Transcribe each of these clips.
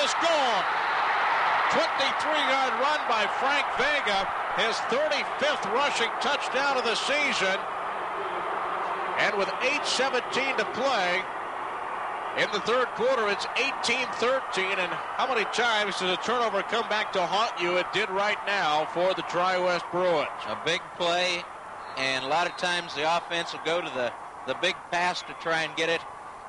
almost gone. 23-yard run by Frank Vega, his 35th rushing touchdown of the season. And with 8:17 to play in the third quarter, it's 18-13. And how many times does a turnover come back to haunt you? It did right now for the Tri West Bruins. A big play, and a lot of times the offense will go to the big pass to try and get it.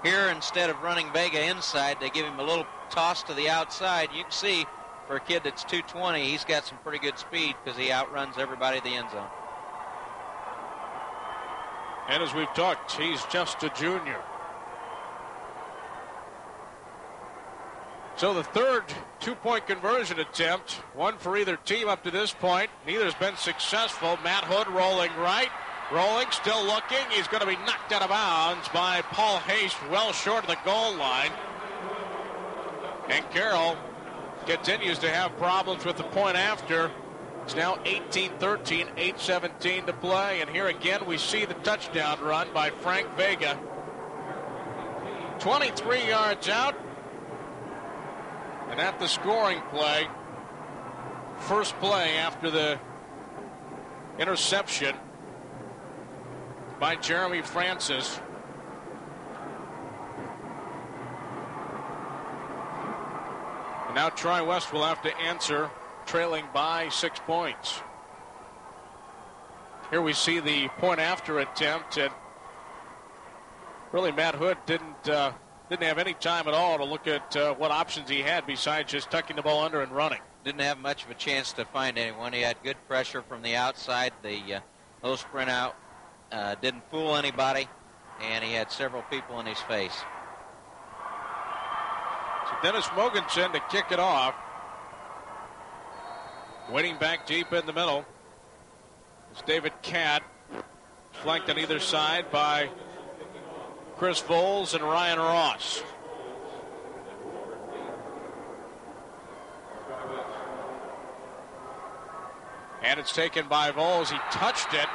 Here, instead of running Vega inside, they give him a little toss to the outside. You can see, for a kid that's 220, he's got some pretty good speed because he outruns everybody at the end zone. And as we've talked, he's just a junior. So the third two-point conversion attempt, one for either team up to this point. Neither's been successful. Matt Hood rolling right. Rolling, still looking. He's going to be knocked out of bounds by Paul Haste, well short of the goal line. And Carroll continues to have problems with the point after. It's now 18-13, 8:17 to play. And here again we see the touchdown run by Frank Vega. 23 yards out. And at the scoring play, first play after the interception by Jeremy Francis. And now Tri West will have to answer, trailing by 6 points. Here we see the point after attempt, and really Matt Hood didn't have any time at all to look at what options he had besides just tucking the ball under and running. Didn't have much of a chance to find anyone. He had good pressure from the outside. The low sprint out didn't fool anybody, and he had several people in his face. So Dennis Mogensen to kick it off. Waiting back deep in the middle is David Catt, flanked on either side by Chris Voles and Ryan Ross. And it's taken by Voles. He touched it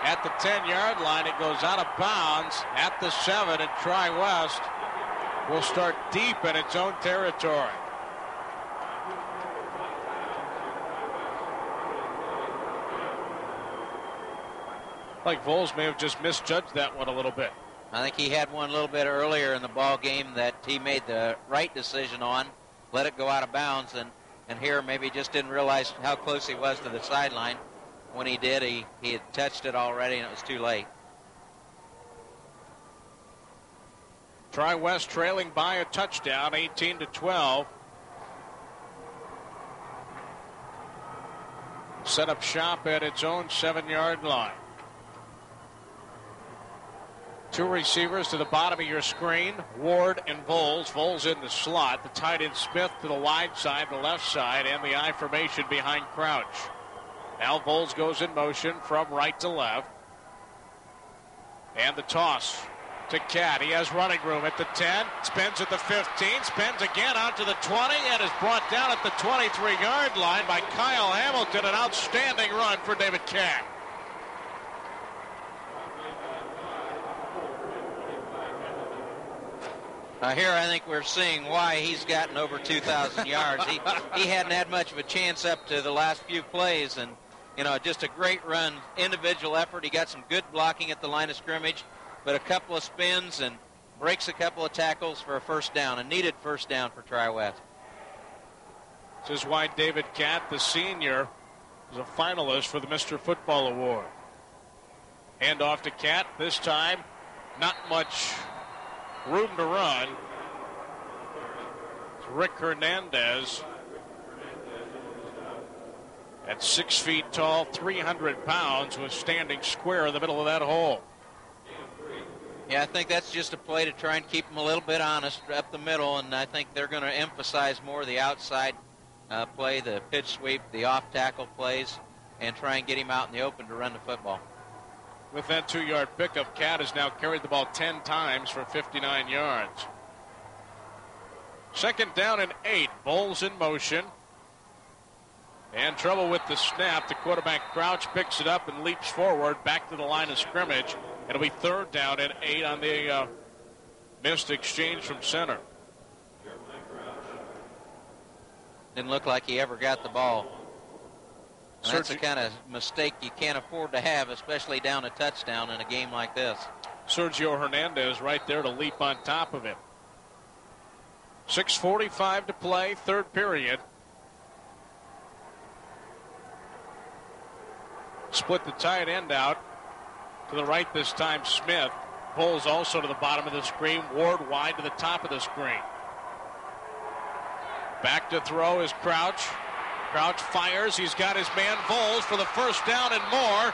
at the 10-yard line. It goes out of bounds at the 7, and Tri West will start deep in its own territory. Like Voles may have just misjudged that one a little bit. I think he had one a little bit earlier in the ball game that he made the right decision on, let it go out of bounds, and here maybe just didn't realize how close he was to the sideline. When he did, he had touched it already, and it was too late. Tri West trailing by a touchdown, 18-12. Set up shop at its own 7-yard line. Two receivers to the bottom of your screen, Ward and Voles. Voles in the slot. The tight end Smith to the wide side, the left side, and the I formation behind Crouch. Now Voles goes in motion from right to left. And the toss to Catt. He has running room at the 10, spins at the 15, spins again out to the 20, and is brought down at the 23-yard line by Kyle Hamilton. An outstanding run for David Catt. Here I think we're seeing why he's gotten over 2,000 yards. He hadn't had much of a chance up to the last few plays, and, just a great run, individual effort. He got some good blocking at the line of scrimmage, but a couple of spins and breaks a couple of tackles for a first down, a needed first down for Tri West. This is why David Catt, the senior, is a finalist for the Mr. Football Award. Hand off to Catt. This time, not much room to run. It's Rick Hernandez at 6 feet tall, 300 pounds, was standing square in the middle of that hole. Yeah, I think that's just a play to try and keep them a little bit honest up the middle, and I think they're going to emphasize more the outside play, the pitch sweep, the off-tackle plays, and try and get him out in the open to run the football. With that 2-yard pickup, Catt has now carried the ball 10 times for 59 yards. Second down and 8. Voles in motion. And trouble with the snap. The quarterback Crouch picks it up and leaps forward back to the line of scrimmage. It'll be third down and 8 on the missed exchange from center. Didn't look like he ever got the ball. And that's the kind of mistake you can't afford to have, especially down a touchdown in a game like this. Sergio Hernandez right there to leap on top of him. 6:45 to play, third period. Split the tight end out. To the right this time, Smith. Pulls also to the bottom of the screen. Ward wide to the top of the screen. Back to throw is Crouch. Crouch fires. He's got his man Voles for the first down and more.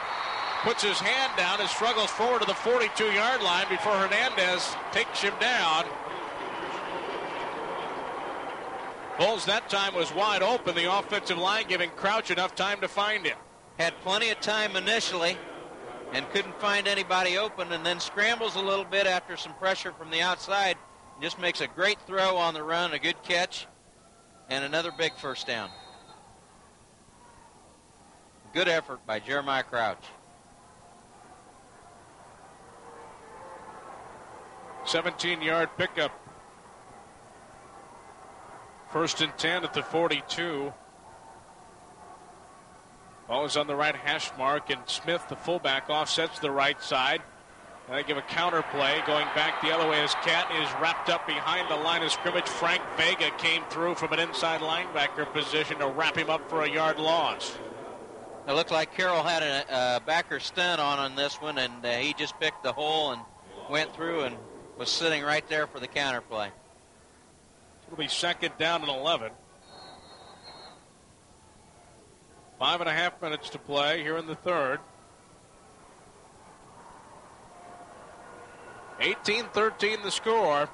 Puts his hand down and struggles forward to the 42-yard line before Hernandez takes him down. Voles that time was wide open. The offensive line giving Crouch enough time to find him. Had plenty of time initially and couldn't find anybody open, and then scrambles a little bit after some pressure from the outside. Just makes a great throw on the run, a good catch, and another big first down. Good effort by Jeremiah Crouch. 17-yard pickup. First and 10 at the 42. Ball is on the right hash mark, and Smith, the fullback, offsets the right side. And they give a counter play. Going back the other way as Cat is wrapped up behind the line of scrimmage. Frank Vega came through from an inside linebacker position to wrap him up for a yard loss. It looked like Carroll had a backer stun on this one, and he just picked the hole and went through and was sitting right there for the counter play. It'll be second down and 11. 5.5 minutes to play here in the third. 18-13 the score.